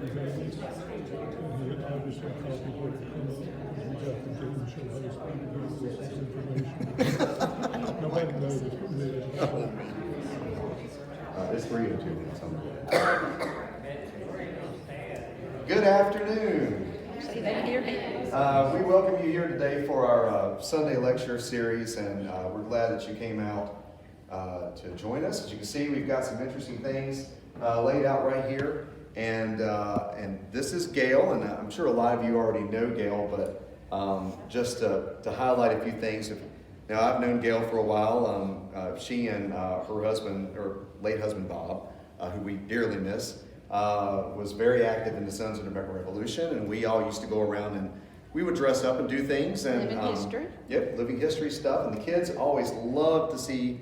It's 3:02. Good afternoon. So they hear me. We welcome you here today for our Sunday lecture series, and we're glad that you came out to join us. As you can see, we've got some interesting things laid out right here, and this is Gail, and I'm sure a lot of you already know Gail, but just to highlight a few things. Now, I've known Gail for a while. She and her husband, or late husband Bob, who we dearly miss, was very active in the Sons of the American Revolution, and we all used to go around and we would dress up and do things. And living history. Yep, living history stuff. And the kids always loved to see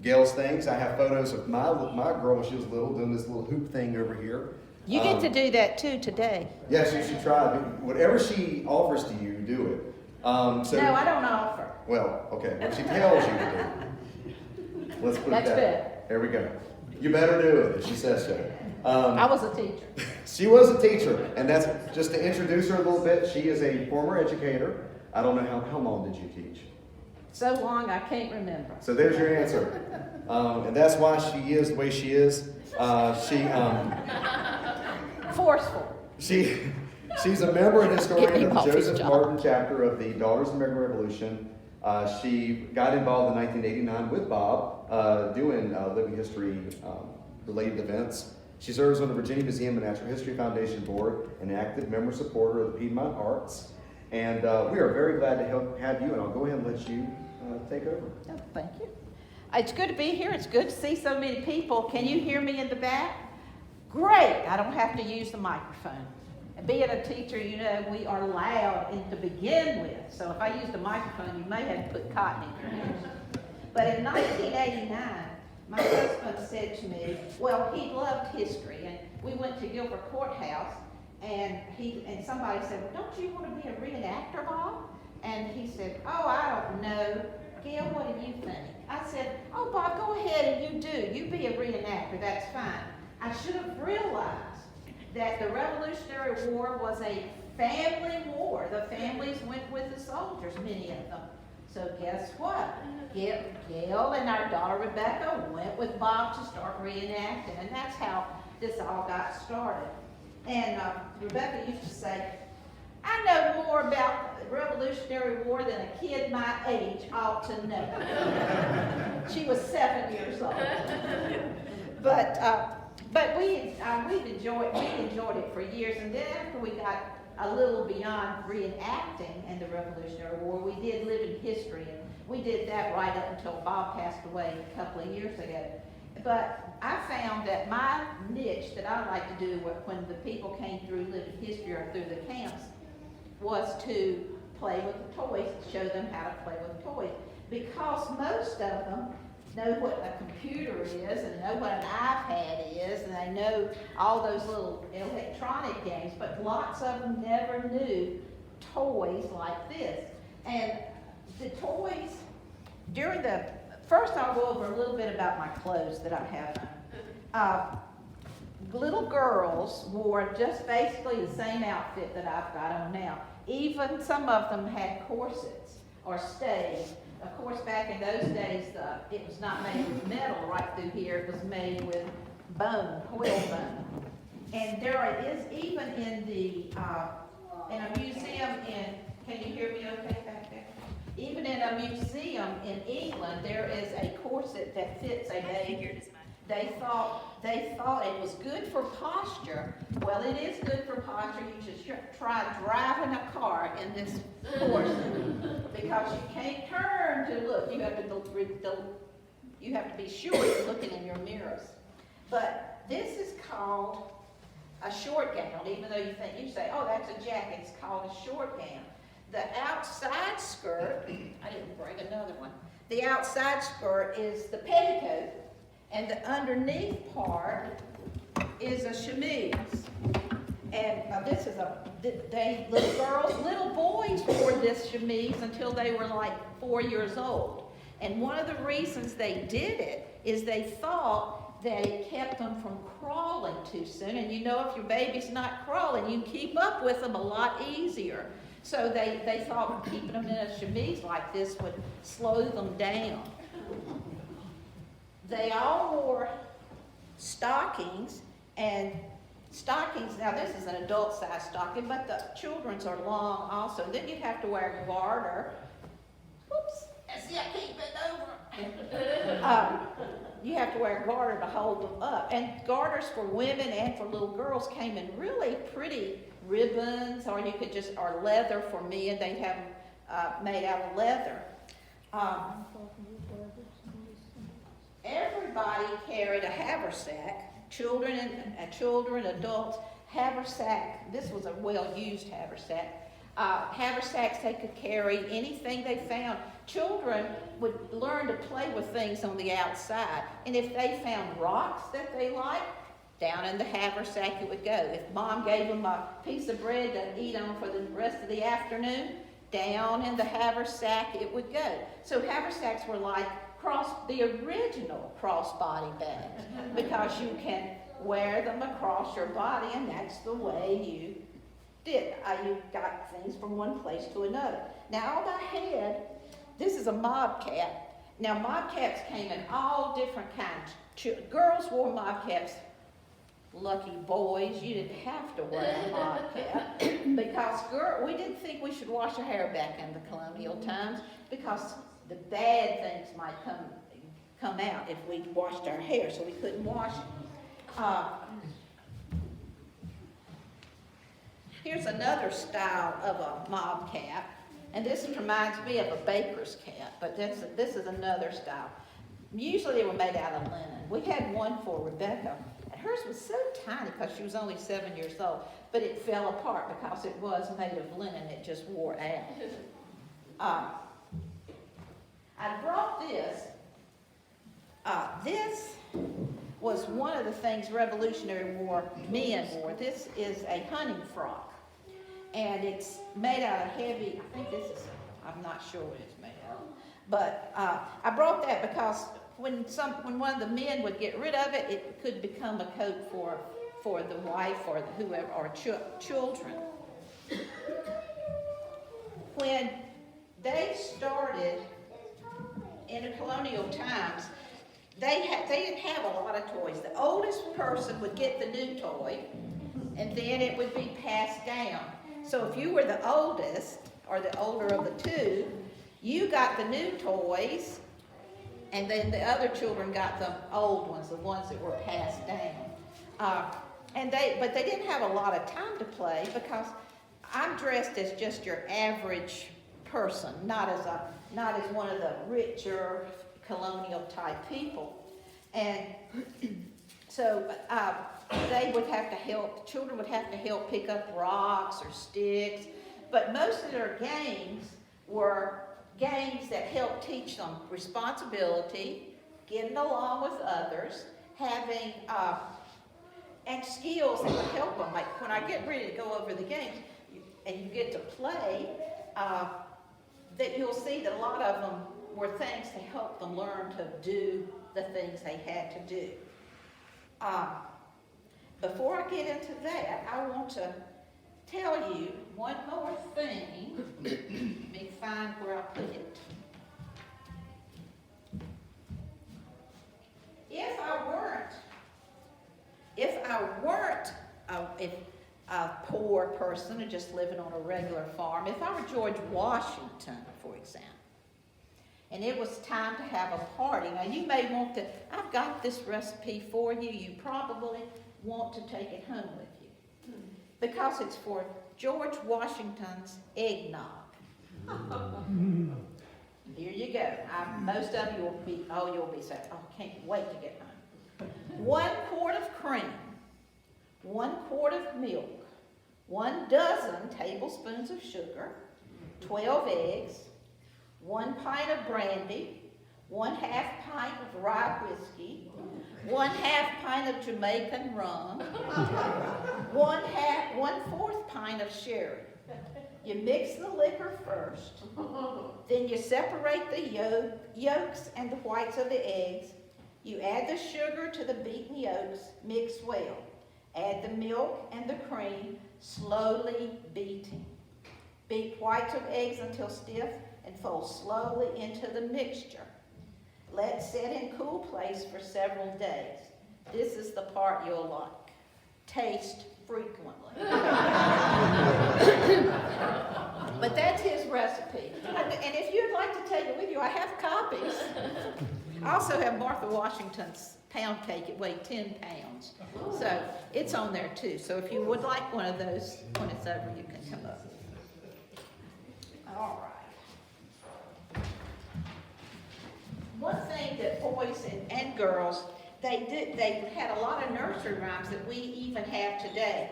Gail's things. I have photos of my girl when she was little doing this little hoop thing over here. You get to do that too today. Yes, you should try. Whatever she offers to you, do it. No, I don't offer. Well, okay. What she tells you to do. Let's put That's it that. There we go. You better do it if she says so. I was a teacher. She was a teacher, and that's just to introduce her a little bit. She is a former educator. I don't know how long did you teach? So long I can't remember. So there's your answer, and that's why she is the way she is. Forceful. She's a member and historian of the Coffee's Joseph job. Martin chapter of the Daughters of the American Revolution. She got involved in 1989 with Bob doing living history related events. She serves on the Virginia Museum and Natural History Foundation Board, an active member supporter of the Piedmont Arts. And we are very glad to have you, and I'll go ahead and let you take over. Oh, thank you. It's good to be here. It's good to see so many people. Can you hear me in the back? Great. I don't have to use the microphone. And being a teacher, you know, we are loud to begin with. So if I use the microphone, you may have to put cotton in your ears. But in 1989, my husband said to me, well, he loved history, and we went to Guilford Courthouse, and somebody said, well, don't you want to be a reenactor, Bob? And he said, oh, I don't know. Gail, what do you think? I said, oh, Bob, go ahead and you do. You be a reenactor, that's fine. I should have realized that the Revolutionary War was a family war. The families went with the soldiers, many of them. So guess what? Gail and our daughter Rebecca went with Bob to start reenacting, and that's how this all got started. And Rebecca used to say, I know more about the Revolutionary War than a kid my age ought to know. She was 7 years old. But we've enjoyed it for years, and then after we got a little beyond reenacting and the Revolutionary War, we did live in history, and we did that right up until Bob passed away a couple of years ago. But I found that my niche that I like to do when the people came through living history or through the camps was to play with the toys, show them how to play with toys, because most of them know what a computer is and know what an iPad is, and they know all those little electronic games, but lots of them never knew toys like this. And the toys, first I'll go over a little bit about my clothes that I have on. Little girls wore just basically the same outfit that I've got on now. Even some of them had corsets or stays. Of course, back in those days, it was not made with metal right through here. It was made with bone, whalebone. And there is even in a museum can you hear me okay back there? Even in a museum in England, there is a corset that fits a baby. They thought it was good for posture. Well, it is good for posture. You should try driving a car in this corset because you can't turn to look. You have to be sure you're looking in your mirrors. But this is called a short gown, even though you say, oh, that's a jacket. It's called a short gown. The outside skirt, I didn't bring another one. The outside skirt is the petticoat, and the underneath part is a chemise. And little boys wore this chemise until they were like 4 years old. And one of the reasons they did it is they thought that it kept them from crawling too soon. And you know, if your baby's not crawling, you can keep up with them a lot easier. So they thought keeping them in a chemise like this would slow them down. They all wore stockings, and stockings, now this is an adult size stocking, but the children's are long also. Then you'd have to wear a garter. Whoops, see, I can't bend over. You have to wear a garter to hold them up. And garters for women and for little girls came in really pretty ribbons, or you could just, or leather for men. They'd have them made out of leather. Everybody carried a haversack. Children, adults, haversack. This was a well-used haversack. Haversacks, they could carry anything they found. Children would learn to play with things on the outside, and if they found rocks that they liked, down in the haversack it would go. If Mom gave them a piece of bread to eat on for the rest of the afternoon, down in the haversack it would go. So haversacks were like the original crossbody bags, because you can wear them across your body, and that's the way you did. You got things from one place to another. Now on my head, this is a mob cap. Now mob caps came in all different kinds. Girls wore mob caps. Lucky boys, you didn't have to wear a mob cap, because we didn't think we should wash our hair back in the colonial times, because the bad things might come out if we washed our hair, so we couldn't wash it. Here's another style of a mob cap, and this reminds me of a baker's cap, but this is another style. Usually they were made out of linen. We had one for Rebecca, and hers was so tiny because she was only 7 years old, but it fell apart because it was made of linen. It just wore out. I brought this. This was one of the things Revolutionary War men wore. This is a hunting frock, and it's made out of heavy, I think this is, I'm not sure what it's made out of, but I brought that because when one of the men would get rid of it, it could become a coat for the wife or whoever, or children. When they started in the colonial times, they didn't have a lot of toys. The oldest person would get the new toy, and then it would be passed down. So if you were the oldest, or the older of the two, you got the new toys, and then the other children got the old ones, the ones that were passed down. But they didn't have a lot of time to play, because I'm dressed as just your average person, not as one of the richer colonial type people. And so they would have to help, children would have to help pick up rocks or sticks, but most of their games were games that helped teach them responsibility, getting along with others, having, and skills that would help them. Like when I get ready to go over the games, and you get to play, that you'll see that a lot of them were things to help them learn to do the things they had to do. Before I get into that, I want to tell you one more thing. Let me find where I put it. If I weren't a poor person or just living on a regular farm, if I were George Washington, for example, and it was time to have a party. Now you may want to, I've got this recipe for you. You probably want to take it home with you, because it's for George Washington's eggnog. Here you go. Most of you you'll be saying, oh, can't wait to get home. 1 quart of cream, 1 quart of milk, 1 dozen tablespoons of sugar, 12 eggs, 1 pint of brandy, 1/2 pint of rye whiskey, 1/2 pint of Jamaican rum, 1/4 pint of sherry. You mix the liquor first, then you separate the yolks and the whites of the eggs. You add the sugar to the beaten yolks, mix well. Add the milk and the cream, slowly beating. Beat whites of eggs until stiff and fold slowly into the mixture. Let set in cool place for several days. This is the part you'll like. Taste frequently. But that's his recipe. And if you'd like to take it with you, I have copies. I also have Martha Washington's pound cake. It weighed 10 pounds. So it's on there too. So if you would like one of those when it's over, you can come up. All right. One thing that boys and girls, they had a lot of nursery rhymes that we even have today.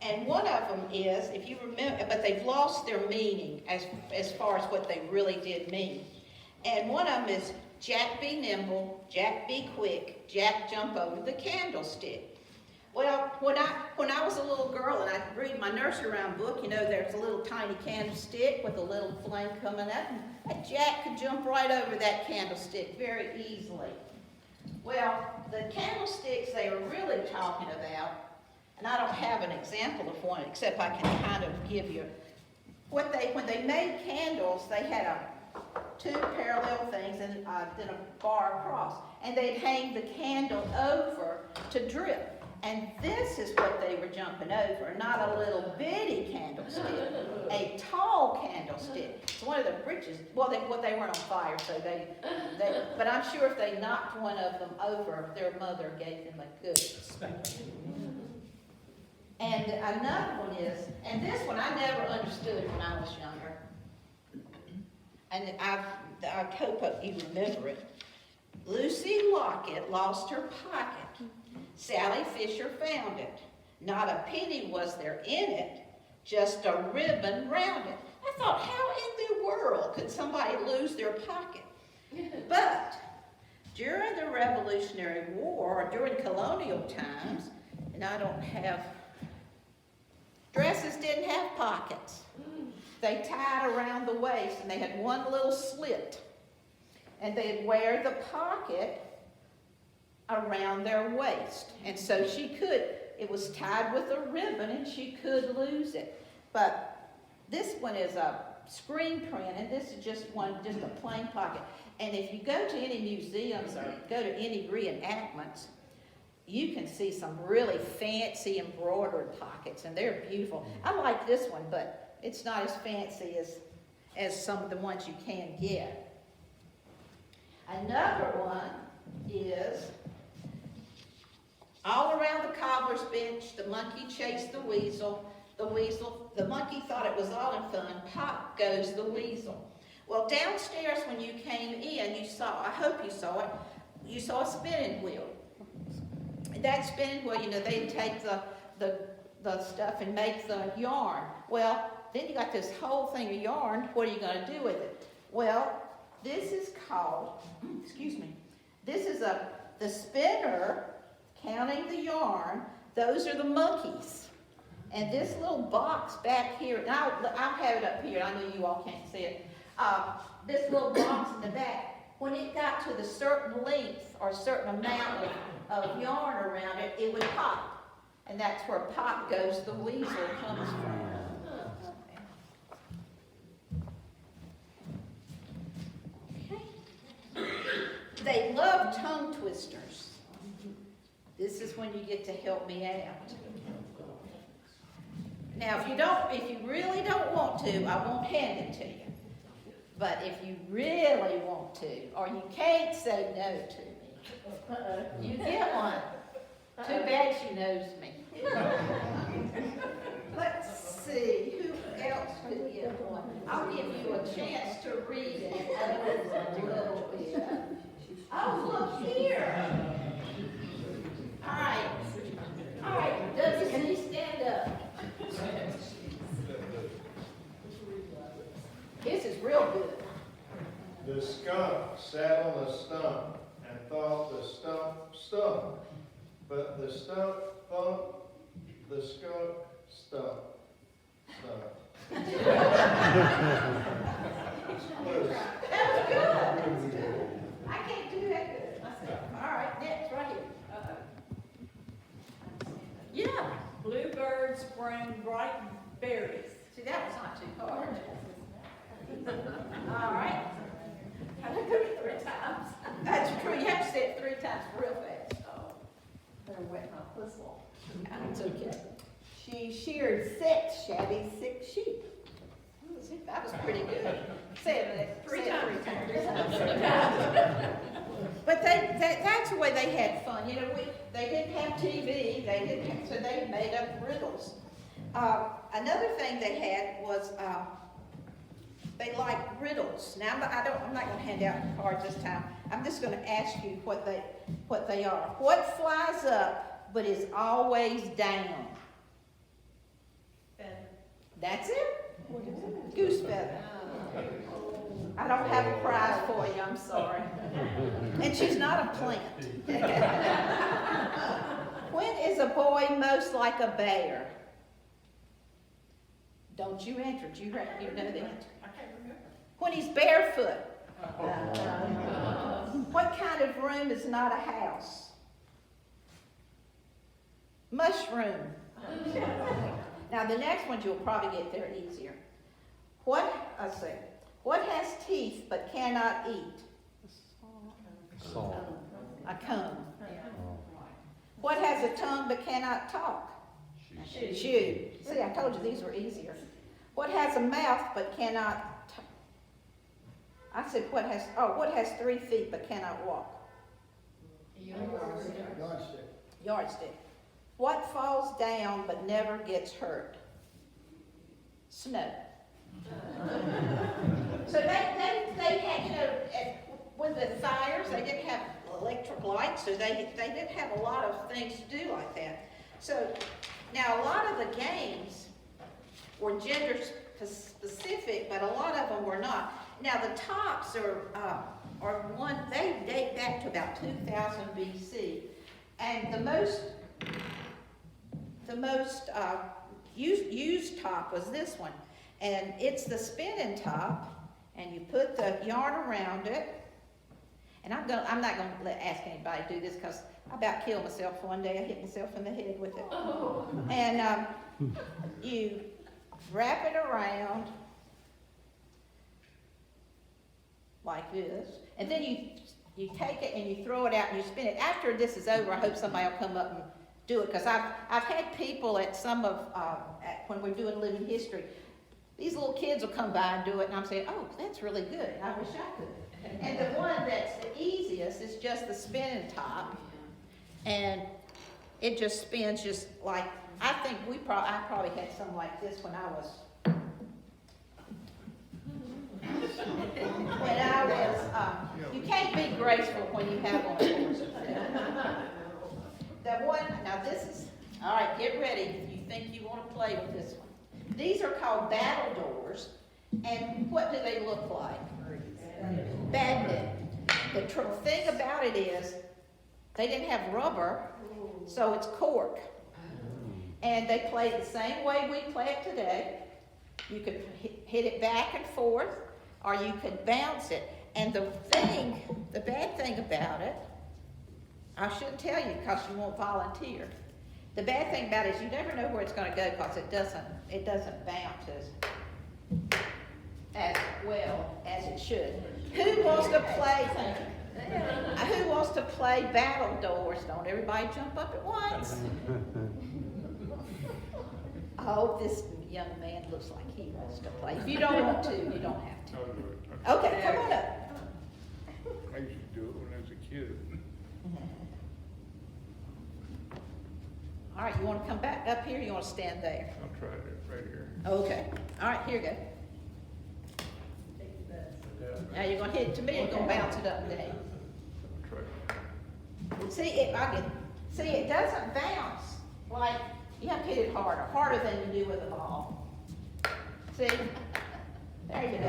And one of them is, if you remember, but they've lost their meaning as far as what they really did mean. And one of them is, Jack be nimble, Jack be quick, Jack jump over the candlestick. Well, when I was a little girl and I'd read my nursery rhyme book, you know, there's a little tiny candlestick with a little flame coming up, and Jack could jump right over that candlestick very easily. Well, the candlesticks they were really talking about, and I don't have an example of one, except I can kind of give you when they made candles, they had two parallel things and then a bar across, and they'd hang the candle over to drip. And this is what they were jumping over, not a little bitty candlestick, a tall candlestick. It's one of the richest. Well, they weren't on fire, so but I'm sure if they knocked one of them over, their mother gave them a good spanking. And another one is, and this one I never understood when I was younger, and I hope you remember it. Lucy Lockett lost her pocket. Sally Fisher found it. Not a penny was there in it, just a ribbon round it. I thought, how in the world could somebody lose their pocket? But during the Revolutionary War, or during colonial times, and I don't have, dresses didn't have pockets. They tied around the waist, and they had one little slit. And they'd wear the pocket around their waist. And so it was tied with a ribbon, and she could lose it. But this one is a screen print, and this is just a plain pocket. And if you go to any museums or go to any reenactments, you can see some really fancy embroidered pockets, and they're beautiful. I like this one, but it's not as fancy as some of the ones you can get. Another one is, all around the cobbler's bench, the monkey chased the weasel. The monkey thought it was all in fun. Pop goes the weasel. Well, downstairs when you came in, I hope you saw it, you saw a spinning wheel. That spinning wheel, they take the stuff and make the yarn. Well, then you got this whole thing of yarn. What are you going to do with it? Well, this is called, this is the spinner counting the yarn. Those are the monkeys. And this little box back here, and I'll have it up here. I know you all can't see it. This little box in the back, when it got to the certain length or certain amount of yarn around it, it would pop. And that's where Pop Goes the Weasel comes from. They love tongue twisters. This is when you get to help me out. Now, if you really don't want to, I won't hand it to you. But if you really want to, or you can't say no to me, you get one. Too bad she knows me. Let's see, who else could get one? I'll give you a chance to read it a little bit. Oh, look here. All right, Debbie, can you stand up? This is real good. The skunk sat on a stump and thought the stump stunk. But the stump thumped, the skunk stunk. That was good. I can't do that good myself. Bluebirds bring bright berries. See, that was not too hard. All right. Have to do it 3 times. That's true, you have to say it 3 times real fast. Oh, better wet my whistle. It's okay. She sheared 6 shabby sick sheep. See, that was pretty good. Say it 3 times. 3 times. But that's the way they had fun. You know, they didn't have TV, so they made up riddles. Another thing they had was, they liked riddles. Now, I'm not gonna hand out cards this time. I'm just gonna ask you what they are. What flies up but is always down? Feather. That's it? Goose feather. I don't have a prize for you, I'm sorry. And she's not a plant. When is a boy most like a bear? Don't you answer it, you know the answer. I can't remember. When he's barefoot. What kind of room is not a house? Mushroom. Now the next one you'll probably get there easier. What has teeth but cannot eat? Salt. A comb. What has a tongue but cannot talk? Shoe. See, I told you these were easier. What has a mouth but cannot I said what has 3 feet but cannot walk? Yardstick. What falls down but never gets hurt? Snow. So they had, you know, with the fires, they didn't have electric lights, so they didn't have a lot of things to do like that. So now a lot of the games were gender specific, but a lot of them were not. Now the tops are one, they date back to about 2000 BC, and the most used top was this one, and it's the spinning top, and you put the yarn around it. And I'm not going to ask anybody to do this because I about killed myself one day. I hit myself in the head with it. And you wrap it around like this, and then you take it and you throw it out and you spin it. After this is over, I hope somebody will come up and do it, because I've had people at some of when we're doing living history, these little kids will come by and do it, and I'm saying, oh, that's really good. I wish I could. And the one that's the easiest is just the spinning top, and it just spins just like, I think I probably had something like this when I was you can't be graceful when you have on horses. The one, now this is, all right, get ready if you think you want to play with this one. These are called battle doors, and what do they look like? Badminton. The thing about it is, they didn't have rubber, so it's cork. And they play it the same way we play it today. You could hit it back and forth, or you could bounce it. And the bad thing about it, I shouldn't tell you because you won't volunteer. The bad thing about it is you never know where it's going to go because it doesn't bounce as well as it should. Who wants to play battle doors? Don't everybody jump up at once. Oh, this young man looks like he wants to play. If you don't want to, you don't have to. Okay, come on up. I used to do it when I was a kid. All right, you want to come back up here or you want to stand there? I'll try it right here. Okay. All right, here you go. Now you're going to hit it to me and you're going to bounce it up and down. Try it. See, it doesn't bounce like, you have to hit it harder than you do with a ball. See? There you go.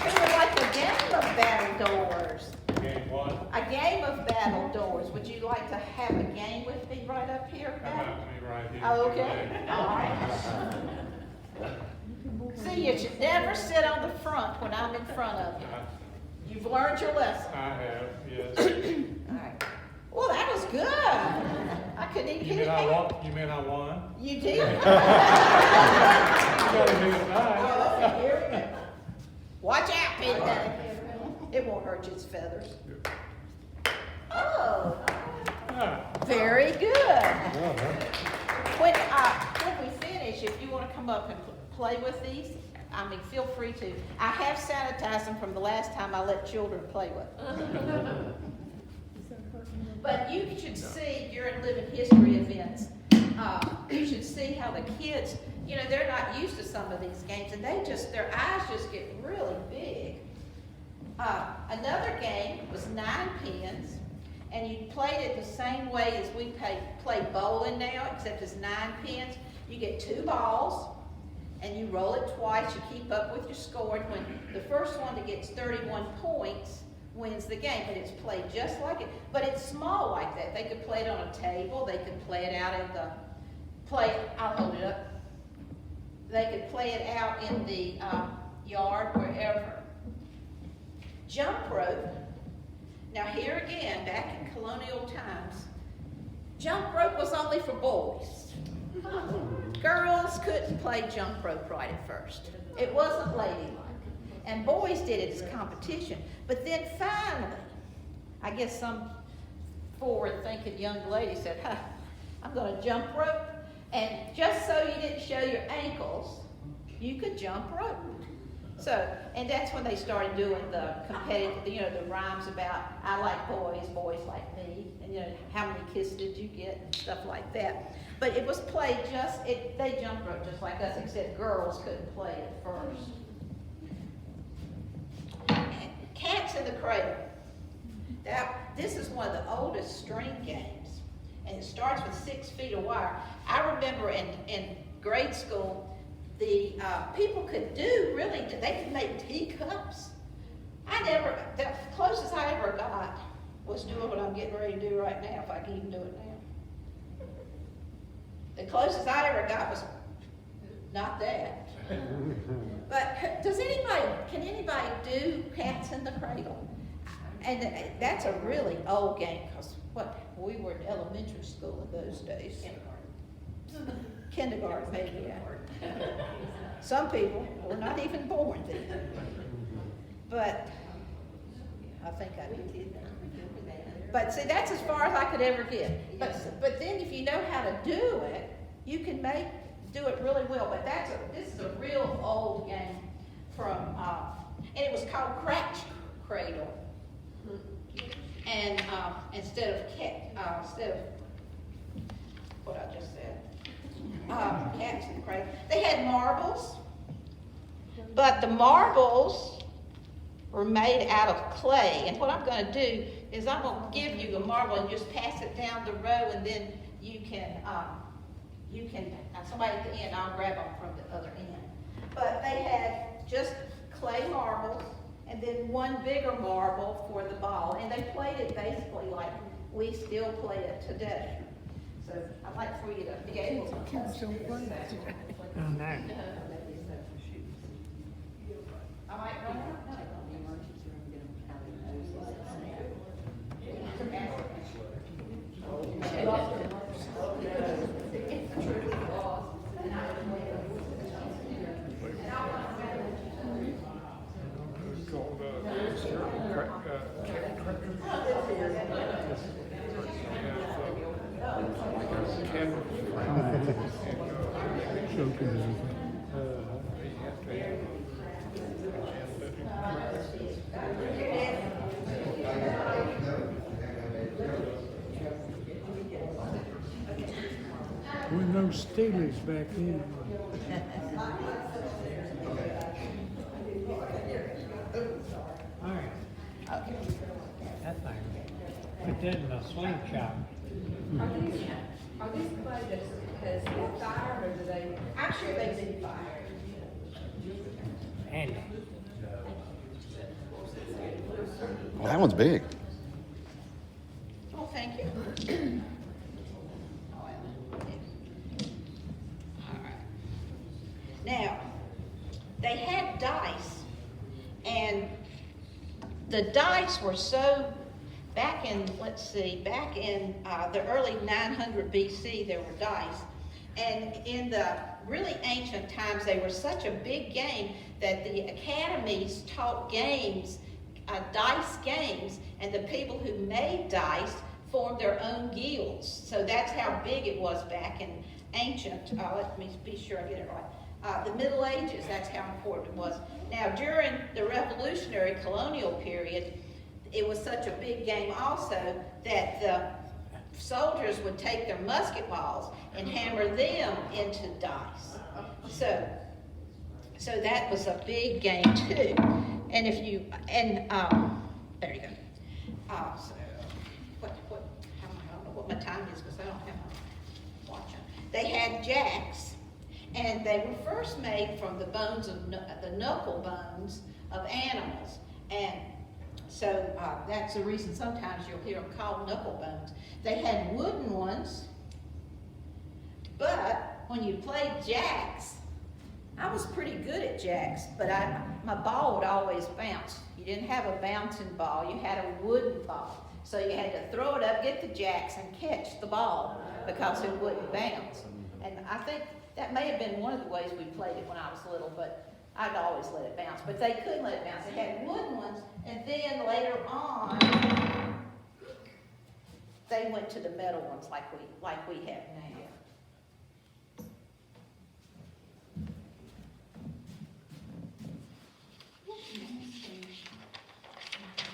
It was like a game of battle doors. Game one. A game of battle doors. Would you like to have a game with me right up here? Come out to me right here. Oh, okay. All right. See, you should never sit on the front when I'm in front of you. You've learned your lesson. I have, yes. All right. Well, that was good. I couldn't even You hit mean it. you mean I won? You did. You gotta do it nice. Oh, okay, here we go. Watch out, Peter. It won't hurt his feathers. Oh, Ah, very good. When we finish, if you want to come up and play with these, I mean, feel free to. I have sanitized them from the last time I let children play with them. But you should see during living history events, you should see how the kids, you know, they're not used to some of these games, and their eyes just get really big. Another game was 9 pins, and you played it the same way as we play bowling now, except it's 9 pins. You get 2 balls, and you roll it twice. You keep up with your score, and when the first one that gets 31 points wins the game. But it's played just like it, but it's small like that. They could play it on a table. They could play it out in the I'll hold it up. They could play it out in the yard, wherever. Jump rope. Now here again, back in colonial times, jump rope was only for boys. Girls couldn't play jump rope right at first. It wasn't ladylike. And boys did it as competition. But then finally, I guess some forward-thinking young lady said, I'm going to jump rope. And just so you didn't show your ankles, you could jump rope. So, and that's when they started doing the competitive, you know, the rhymes about, I like boys, boys like me, and you know, how many kisses did you get, and stuff like that. But it was played they jumped rope just like us, except girls couldn't play it first. Cats in the Cradle. This is one of the oldest string games, and it starts with 6 feet of wire. I remember in grade school, the people could they could make teacups. The closest I ever got was doing what I'm getting ready to do right now, if I can even do it now. The closest I ever got was not that. But can anybody do Cats in the Cradle? And that's a really old game, because we were in elementary school in those days. Kindergarten, maybe, yeah. Some people were not even born then. But I think I did. But see, that's as far as I could ever get. But then if you know how to do it, you can do it really well. But this is a real old game from, and it was called Crash Cradle. And instead of what I just said. Cats in the Cradle. They had marbles, but the marbles were made out of clay. And what I'm going to do is I'm going to give you a marble and just pass it down the row, and then you can somebody at the end, I'll grab them from the other end. But they had just clay marbles and then one bigger marble for the ball. And they played it basically like we still play it today. So I'd like for you to be able to touch this. Oh, no. I might run out. it's called, With no Steelers back then. All right. That thing. Put that in a slingshot. Are these clay that has been fired, or do they? I'm sure they've been fired. And Well, that one's big. Oh, thank you. All right. Now, they had dice, and the dice were so back in, let's see, back in the early 900 BC, there were dice. And in the really ancient times, they were such a big game that the academies taught games, dice games, and the people who made dice formed their own guilds. So that's how big it was back in ancient, let me be sure I get it right, the Middle Ages. That's how important it was. Now, during the Revolutionary colonial period, it was such a big game also that the soldiers would take their musket balls and hammer them into dice. So that was a big game too. And if you, there you go. So I don't know what my time is because I don't have my watch on. They had jacks, and they were first made from the bones of the knuckle bones of animals. And so that's the reason sometimes you'll hear them called knuckle bones. They had wooden ones, but when you played jacks, I was pretty good at jacks, but my ball would always bounce. You didn't have a bouncing ball, you had a wooden ball. So you had to throw it up, get the jacks, and catch the ball because it wouldn't bounce. And I think that may have been one of the ways we played it when I was little, but I'd always let it bounce. But they couldn't let it bounce. They had wooden ones, and then later on, they went to the metal ones like we have now.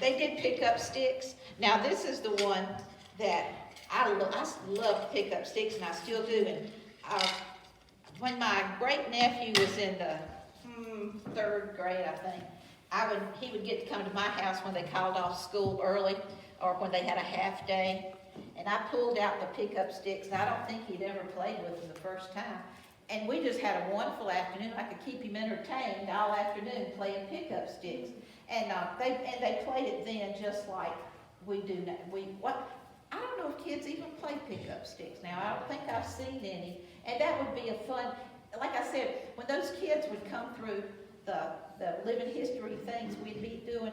They did pick up sticks. Now this is the one that I love pick up sticks, and I still do. And when my great nephew was in the 3rd grade, I think, he would get to come to my house when they called off school early, or when they had a half day. And I pulled out the pickup sticks, and I don't think he'd ever played with them the first time. And we just had a wonderful afternoon. I could keep him entertained all afternoon playing pickup sticks. And they played it then just like we do now. I don't know if kids even play pickup sticks now. I don't think I've seen any. And that would be a fun, like I said, when those kids would come through the living history things we'd be doing,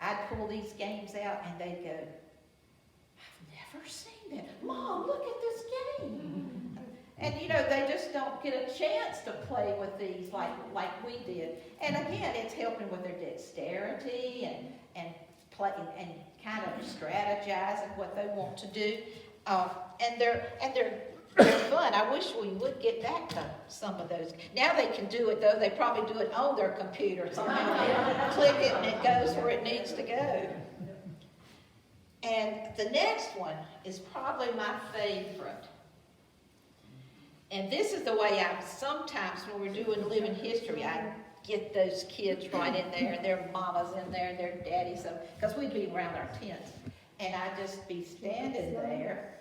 I'd pull these games out and they'd go, I've never seen that. Mom, look at this game. And you know, they just don't get a chance to play with these like we did. And again, it's helping with their dexterity and playing and kind of strategizing what they want to do. And they're fun. I wish we would get back to some of those. Now they can do it though. They probably do it on their computer somehow. They click it and it goes where it needs to go. And the next one is probably my favorite. And this is the way sometimes when we're doing living history, I get those kids right in there, and their mamas in there, and their daddies, because we'd be around our tents. And I'd just be standing there,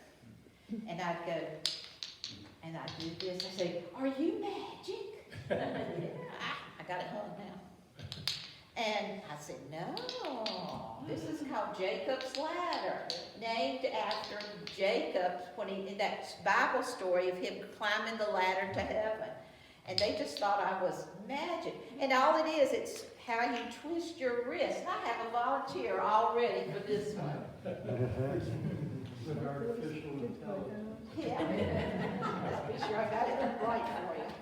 and I'd go, and I'd do this, and say, are you magic? I got it hung now. And I said, no, this is called Jacob's Ladder, named after Jacob, in that Bible story of him climbing the ladder to heaven. And they just thought I was magic. And all it is, it's how you twist your wrist. And I have a volunteer all ready for this one. With artificial intelligence. Yeah. Let's be sure I got it right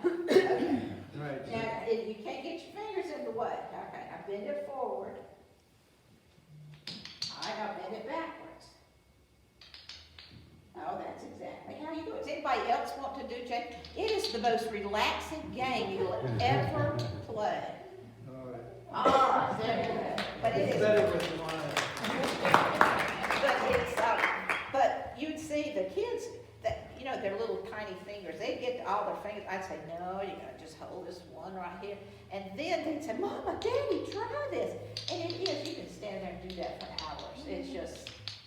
for you. Okay. Right. Now, if you can't get your fingers in the way. Okay, I bend it forward. All right, I'll bend it backwards. Oh, that's exactly how you do it. Does anybody else want to do, Jake? It is the most relaxing game you will ever play. All right. All right, there you go. But it is. Better with the line. But it's, but you'd see the kids, that you know, their little tiny fingers, they'd get to all their fingers. I'd say, no, you gotta just hold this one right here. And then they'd say, Mama, Daddy, try this. And it is, you can stand there and do that for hours. It's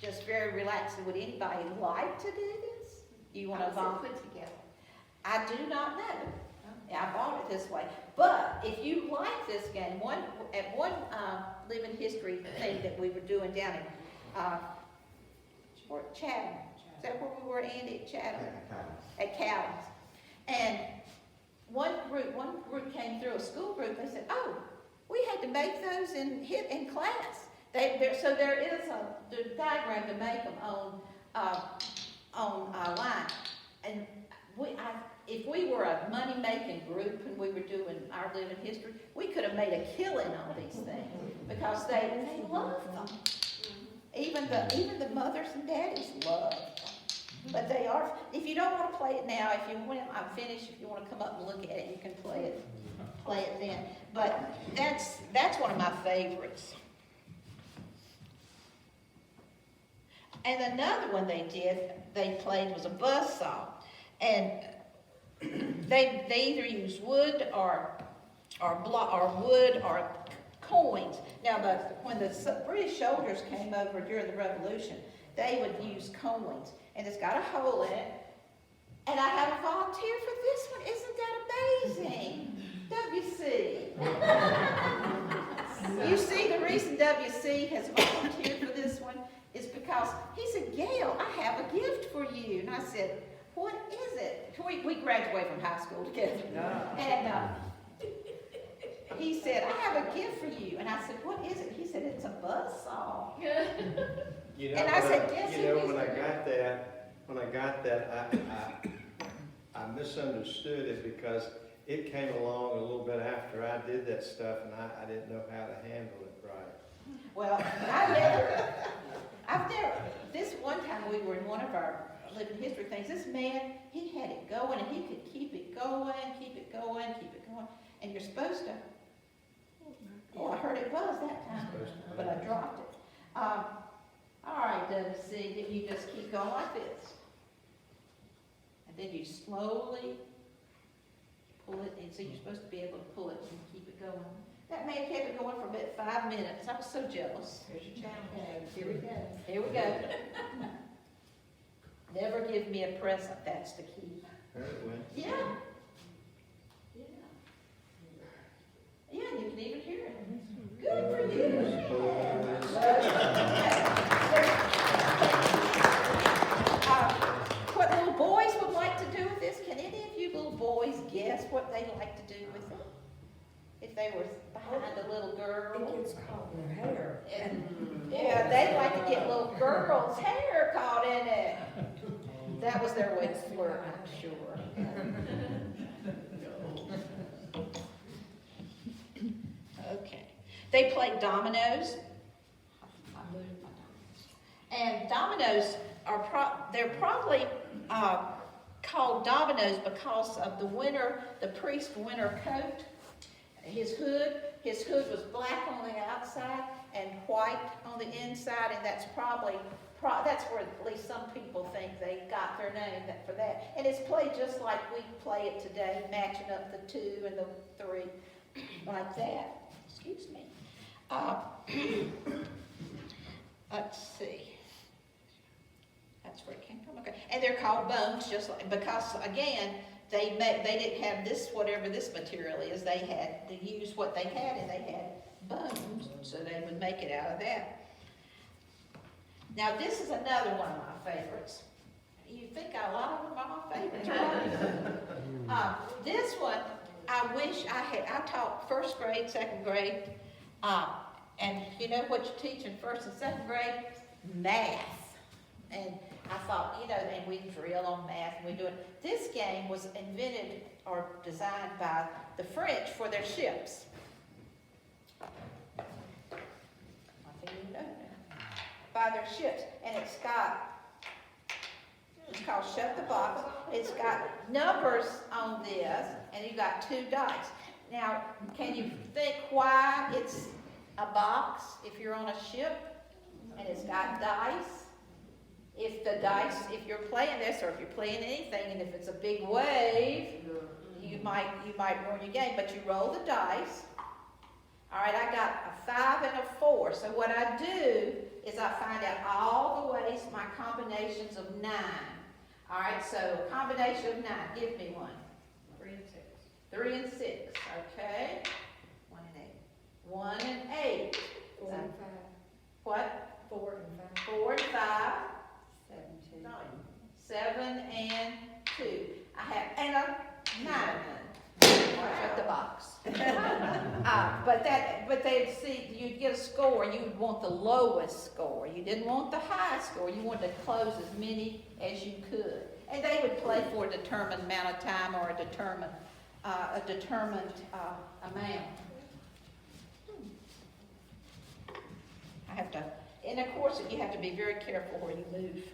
just very relaxing. Would anybody like to do this? You want to put together? I do not know. I bought it this way. But if you like this game, one living history thing that we were doing down in Chatham. Is that where we were, Andy, at Chatham? At Cowens. And one group came through, a school group, they said, oh, we had to make those in class. So there is the diagram to make them on line. And if we were a money-making group and we were doing our living history, we could have made a killing on these things because they love them. Even the mothers and daddies love them. But they are, if you don't want to play it now, I'm finished, if you want to come up and look at it, you can play it then. But that's one of my favorites. And another one they played was a buzzsaw. And they either use wood or wood or coins. Now, when the British soldiers came over during the Revolution, they would use coins. And it's got a hole in it. And I have a volunteer for this one. Isn't that amazing? WC. You see, the reason WC has volunteered for this one is because he said, Gail, I have a gift for you. And I said, what is it? We graduated from high school together. And he said, I have a gift for you. And I said, what is it? He said, it's a buzzsaw. You know, And I said, yes, you know, it is. when I got that, I misunderstood it because it came along a little bit after I did that stuff, and I didn't know how to handle it right. Well, this one time we were in one of our living history things, this man, he had it going and he could keep it going, and you're supposed to, I heard it buzz that time, but I dropped it. All right, WC, then you just keep going like this. And then you slowly pull it, and so you're supposed to be able to pull it and keep it going. That man kept it going for about 5 minutes. I was so jealous. Here's your challenge. Here we go. Here we go. Never give me a present, that's the key. Yeah. Yeah, you can even hear it. Good for you. What little boys would like to do with this? Can any of you little boys guess what they like to do with it? If they were behind a little girl. It gets caught in their hair. Yeah, they'd like to get little girls' hair caught in it. That was their way to flirt, I'm sure. Okay. They played dominoes. And dominoes they're probably called dominoes because of the priest's winter coat. His hood was black on the outside and white on the inside, and that's that's where at least some people think they got their name for that. And it's played just like we play it today, matching up the 2 and the 3, like that. Excuse me. Let's see. That's where it came from. Okay, and they're called bones, just like, because again, they didn't have whatever this material is. They had to use what they had, and they had bones, so they would make it out of that. Now this is another one of my favorites. You think a lot of them are my favorites, right? This one, I wish I taught 1st grade, 2nd grade, and you know what you teach in 1st and 2nd grade? Math. And I thought, and we drill on math, and we do it. This game was invented or designed by the French for their ships. I think you know that. By their ships. And it's called Shut the Box. It's got numbers on this, and you've got 2 dice. Now, can you think why it's a box if you're on a ship and it's got dice? If you're playing this, or if you're playing anything, and if it's a big wave, you might ruin your game, but you roll the dice. All right, I got a 5 and a 4. So what I do is I find out all the ways, my combinations of 9. All right, so a combination of 9, give me one. 3 and 6. 3 and 6, okay. 1 and 8. 1 and 8. 4 and 5. What? 4 and 5. 4 and 5. 7, 2. 7 and 2. I have, and a 9. All right, so the box. But they'd see, you'd get a score, you'd want the lowest score. You didn't want the high score, you wanted to close as many as you could. And they would play for a determined amount of time or a determined amount. I have to, and of course, you have to be very careful where you move.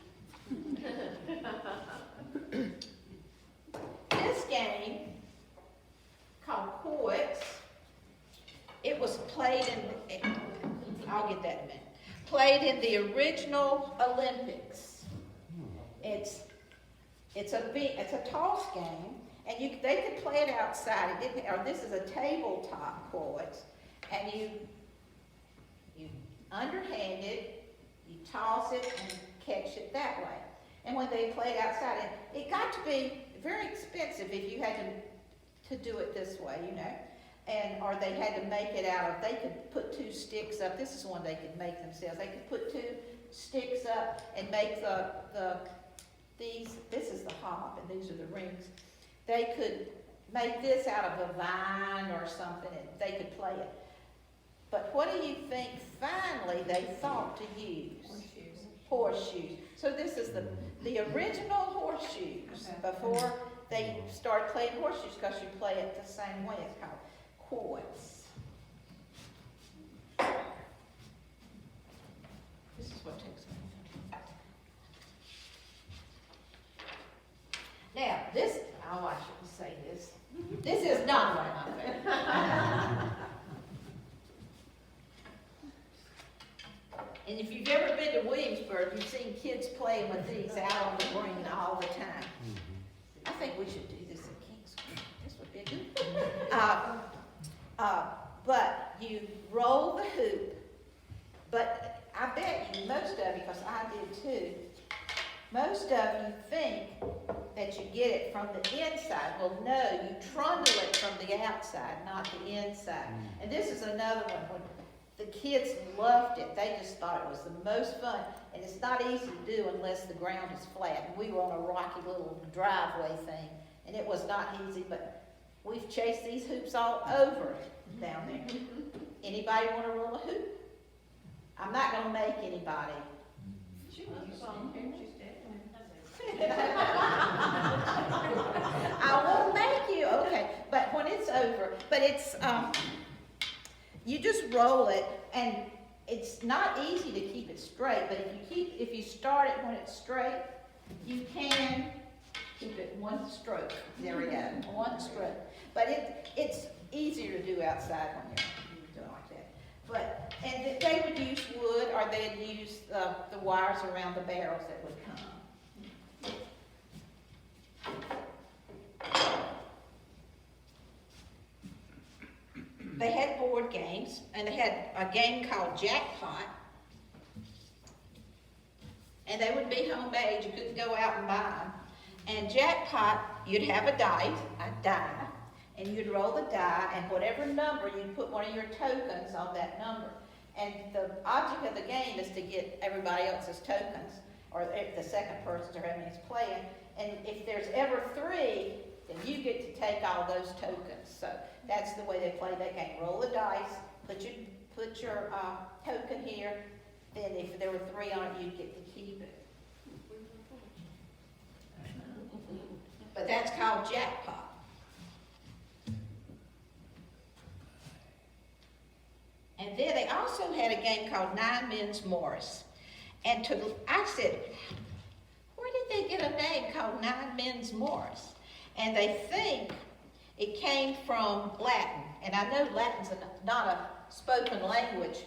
This game, called quoits, it was played I'll get that in a minute, played in the original Olympics. It's a toss game, and they could play it outside. This is a tabletop quoits, and you underhand it, you toss it and catch it that way. And when they played outside, it got to be very expensive if you had to do it this way, you know. Or they had to make it out of, they could put 2 sticks up. This is one they could make themselves. They could put 2 sticks up and make this is the hop and these are the rings. They could make this out of a vine or something and they could play it. But what do you think finally they thought to use? Horseshoes. So this is the original horseshoes before they started playing horseshoes, because you play it the same way. It's called quoits. This is what takes me. Now, I shouldn't say this. This is not one of my favorites. And if you've ever been to Williamsburg, you've seen kids playing with these out on the green all the time. I think we should do this at Kingsville. This would be good. But you roll the hoop, but I bet you, most of you, because I did too, most of you think that you get it from the inside. Well, no, you trundle it from the outside, not the inside. And this is another one. When the kids loved it. They just thought it was the most fun. And it's not easy to do unless the ground is flat. And we were on a rocky little driveway thing, and it was not easy, but we've chased these hoops all over down there. Anybody want to roll a hoop? I'm not going to make anybody. I won't make you, okay. But when it's over, but it's, you just roll it, and it's not easy to keep it straight, but if you start it when it's straight, you can keep it one stroke. There we go, one stroke. But it's easier to do outside when you're doing like that. But, and they would use wood, or they'd use the wires around the barrels that would come. They had board games, and they had a game called Jackpot. And they would be homemade, you couldn't go out and buy them. And Jackpot, you'd have a die, and you'd roll the die, and whatever number, you'd put one of your tokens on that number. And the object of the game is to get everybody else's tokens, or the second person's, or however many is playing. And if there's ever 3, then you get to take all those tokens. So that's the way they play that game. Roll the dice, put your token here, then if there were 3 on it, you get to keep it. But that's called Jackpot. And then they also had a game called 9 Men's Morris. And I said, where did they get a name called 9 Men's Morris? And they think it came from Latin. And I know Latin's not a spoken language,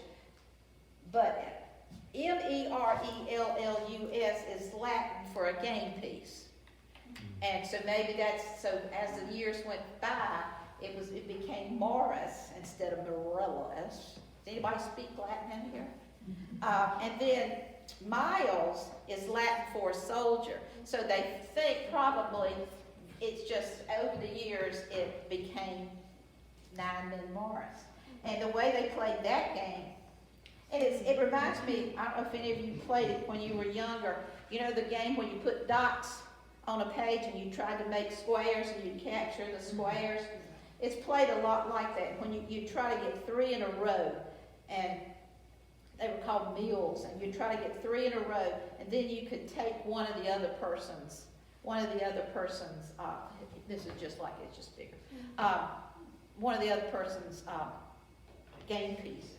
but Merellus is Latin for a game piece. And so maybe so as the years went by, it became Morris instead of Merellus. Does anybody speak Latin in here? And then Miles is Latin for a soldier. So they think probably it's just over the years it became 9 Men Morris. And the way they played that game, and it reminds me, I don't know if any of you played it when you were younger, you know the game where you put dots on a page and you tried to make squares and you capture the squares? It's played a lot like that, when you try to get 3 in a row, and they were called meals, and you try to get 3 in a row, and then you could take one of the other person's, this is just like it, it's just bigger, one of the other person's game pieces.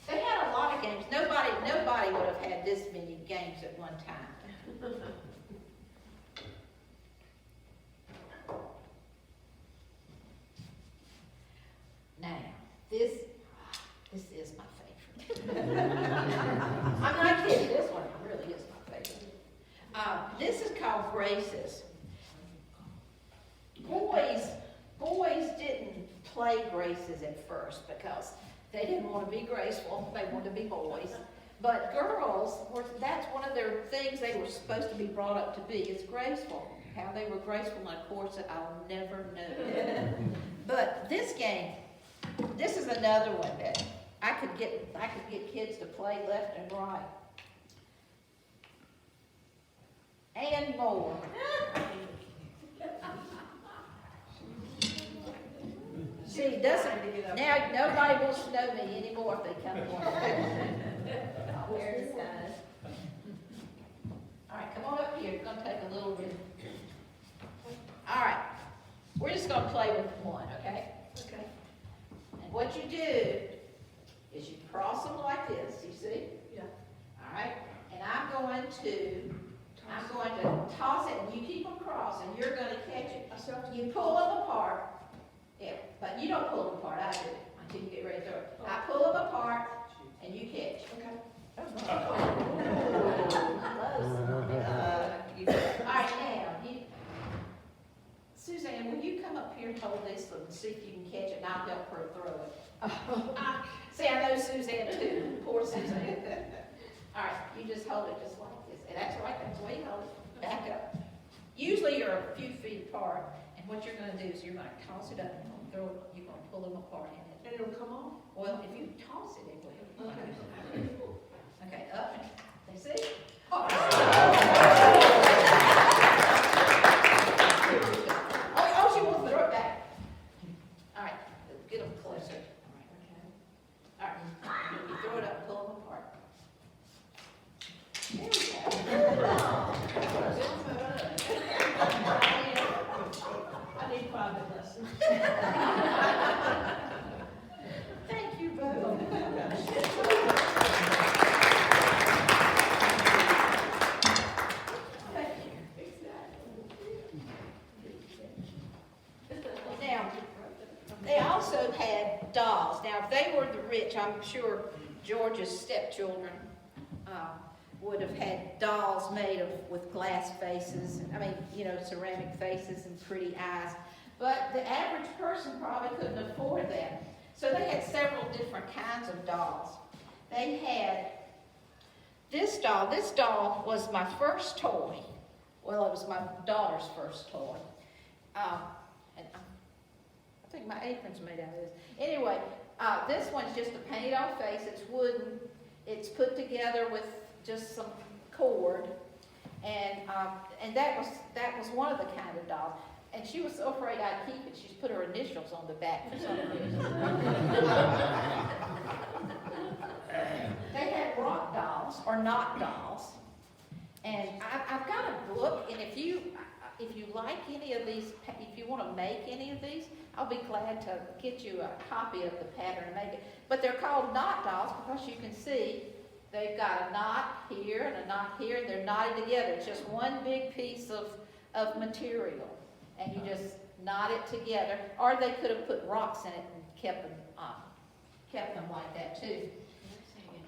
They had a lot of games. Nobody would have had this many games at one time. Now, this is my favorite. I'm not kidding, this one really is my favorite. This is called Graces. Boys didn't play Graces at first because they didn't want to be graceful, they wanted to be boys. But girls, that's one of their things they were supposed to be brought up to be, is graceful. How they were graceful in a course that I'll never know. But this game, this is another one that I could get kids to play left and right. And more. See, now nobody wants to know me anymore if they come along. There's guys. All right, come on up here, it's gonna take a little bit. All right, we're just gonna play with one, okay? Okay. And what you do is you cross them like this, you see? Yeah. All right, and I'm going to toss it, and you keep them crossed, and you're gonna catch it. You pull them apart. Yeah, but you don't pull them apart, I do, until you get ready to throw it. I pull them apart, and you catch. Okay. All right, now, Suzanne, will you come up here and hold this and see if you can catch it, and I'll help her throw it. See, I know Suzanne too, poor Suzanne. All right, you just hold it just like this, and that's right, that's the way you hold it, back up. Usually you're a few feet apart, and what you're gonna do is you're gonna toss it up, and throw it, you're gonna pull them apart in it. And it'll come off? Well, if you toss it, it will. Okay. Okay, up, and see? Oh, she wants to throw it back. All right, get them closer. All right, you throw it up, pull them apart. There we go. I need private lessons. Thank you both. Now, they also had dolls. Now, if they were the rich, I'm sure George's stepchildren would have had dolls made with glass faces. I mean, you know, ceramic faces and pretty eyes. But the average person probably couldn't afford that. So they had several different kinds of dolls. They had this doll. This doll was my first toy. Well, it was my daughter's first toy. And I think my apron's made out of this. Anyway, this one's just a painted on face. It's wooden. It's put together with just some cord. And that was one of the kind of dolls. And she was so afraid I'd keep it, she's put her initials on the back for some reason. They had rock dolls, or knot dolls. And I've got a book, and if you like any of these, if you want to make any of these, I'll be glad to get you a copy of the pattern and make it. But they're called knot dolls because you can see they've got a knot here and a knot here, and they're knotted together. It's just one big piece of material. And you just knot it together, or they could have put rocks in it and kept them like that too.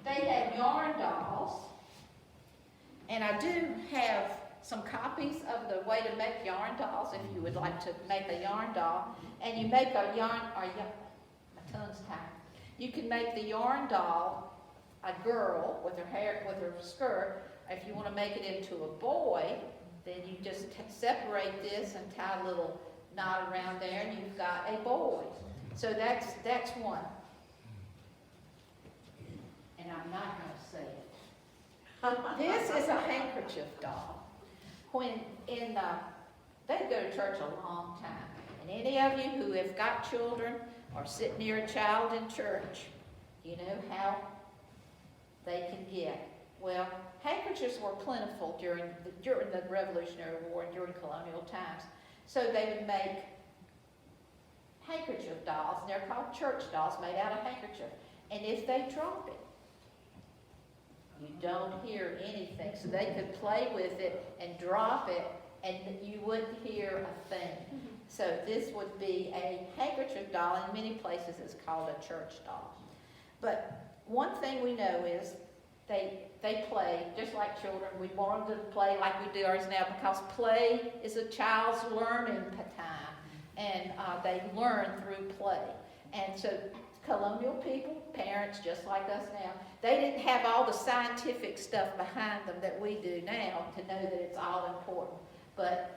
They had yarn dolls, and I do have some copies of the way to make yarn dolls if you would like to make a yarn doll. And you make a yarn, my tongue's tied. You can make the yarn doll a girl with her hair, with her skirt. If you want to make it into a boy, then you just separate this and tie a little knot around there, and you've got a boy. So that's one. And I'm not going to say it. This is a handkerchief doll. When in they go to church a long time. And any of you who have got children or sit near a child in church, you know how they can get. Well, handkerchiefs were plentiful during the Revolutionary War and during colonial times. So they would make handkerchief dolls, and they're called church dolls made out of handkerchief. And if they drop it, you don't hear anything. So they could play with it and drop it, and you wouldn't hear a thing. So this would be a handkerchief doll. In many places it's called a church doll. But one thing we know is they play just like children. We want them to play like we do ours now, because play is a child's learning time, and they learn through play. And so colonial people, parents just like us now, they didn't have all the scientific stuff behind them that we do now to know that it's all important. But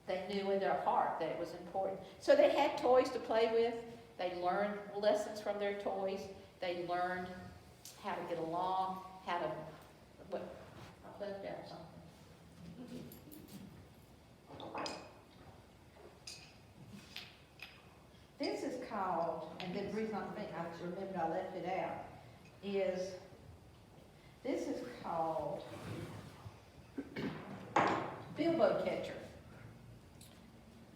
they knew in their heart that it was important. So they had toys to play with. They learned lessons from their toys. They learned how to get along, how to, what, I left out something. This is called, and the reason I think I remembered I left it out, is this is called Bilbo Catcher.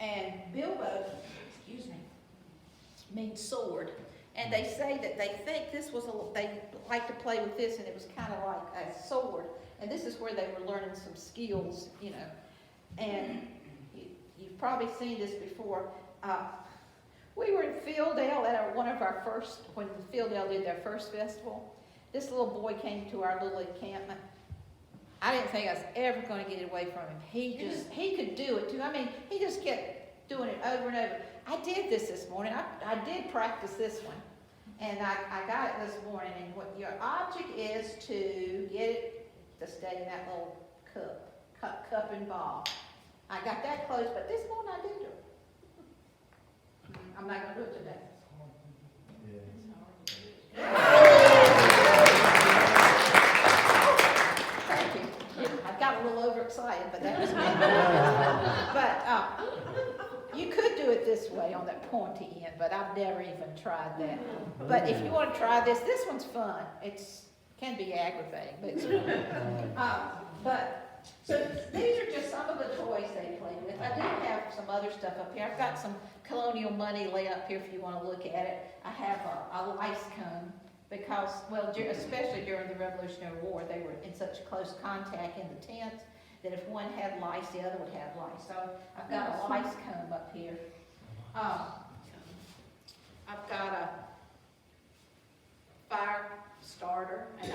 And Bilbo, excuse me, means sword. And they say that they think this was, they like to play with this, and it was kind of like a sword. And this is where they were learning some skills, you know. And you've probably seen this before. We were in Fielddale at one of our first, when Fielddale did their first festival. This little boy came to our little encampment. I didn't think I was ever going to get it away from him. He could do it too. I mean, he just kept doing it over and over. I did this morning. I did practice this one. And I got it this morning. And what your object is to get it to stay in that little cup and ball. I got that close, but this morning I did do it. I'm not going to do it today. Thank you. I got a little overexcited, but that was me. But you could do it this way on that pointy end, but I've never even tried that. But if you want to try this one's fun. It's can be aggravating, but it's fun. So these are just some of the toys they play with. I do have some other stuff up here. I've got some colonial money laid up here if you want to look at it. I have a lice comb because, well, especially during the Revolutionary War, they were in such close contact in the tents that if one had lice, the other would have lice. So I've got a lice comb up here. I've got a fire starter, and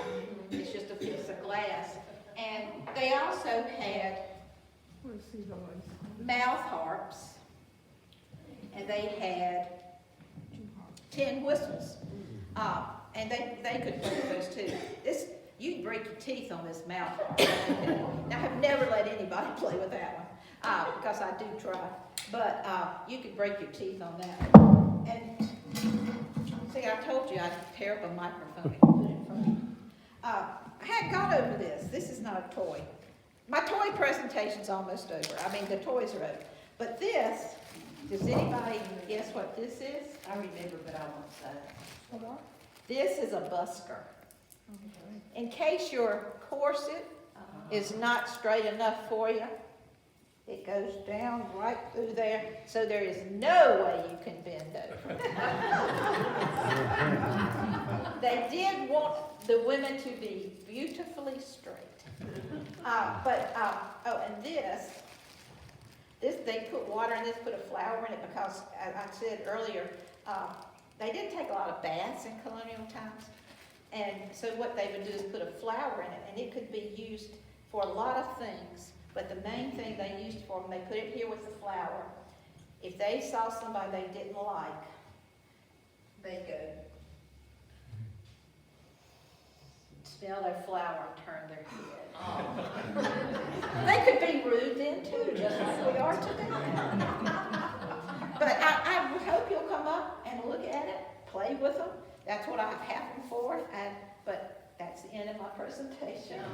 it's just a piece of glass. And they also had mouth harps, and they had tin whistles, and they could play with those too. You can break your teeth on this mouth harp. Now, I've never let anybody play with that one because I do try, but you could break your teeth on that one. And see, I told you I'd tear up a microphone and put it in front of you. I hadn't gone over this. This is not a toy. My toy presentation's almost over. I mean, the toys are over. But this, does anybody guess what this is? I remember, but I won't say. This is a busker. In case your corset is not straight enough for you, it goes down right through there, so there is no way you can bend over. They did want the women to be beautifully straight. And this, they put water in this, put a flower in it, because, as I said earlier, they didn't take a lot of baths in colonial times. And so what they would do is put a flower in it, and it could be used for a lot of things. But the main thing they used for them, they put it here with the flower. If they saw somebody they didn't like, they'd go smell their flower and turn their head. They could be rude then too, just like we are today. But I hope you'll come up and look at it, play with them. That's what I have them for. But that's the end of my presentation.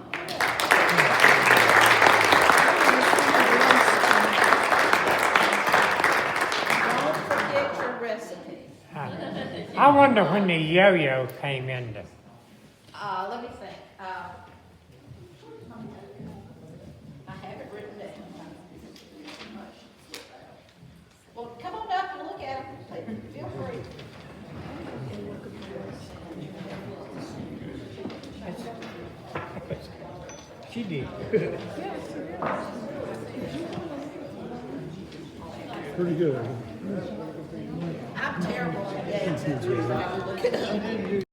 wonder when the yo-yo came into. Let me think. I have it written down. Well, come on up and look at them. Feel free. She did. Pretty good. I'm terrible at dates. That's the reason I look it up.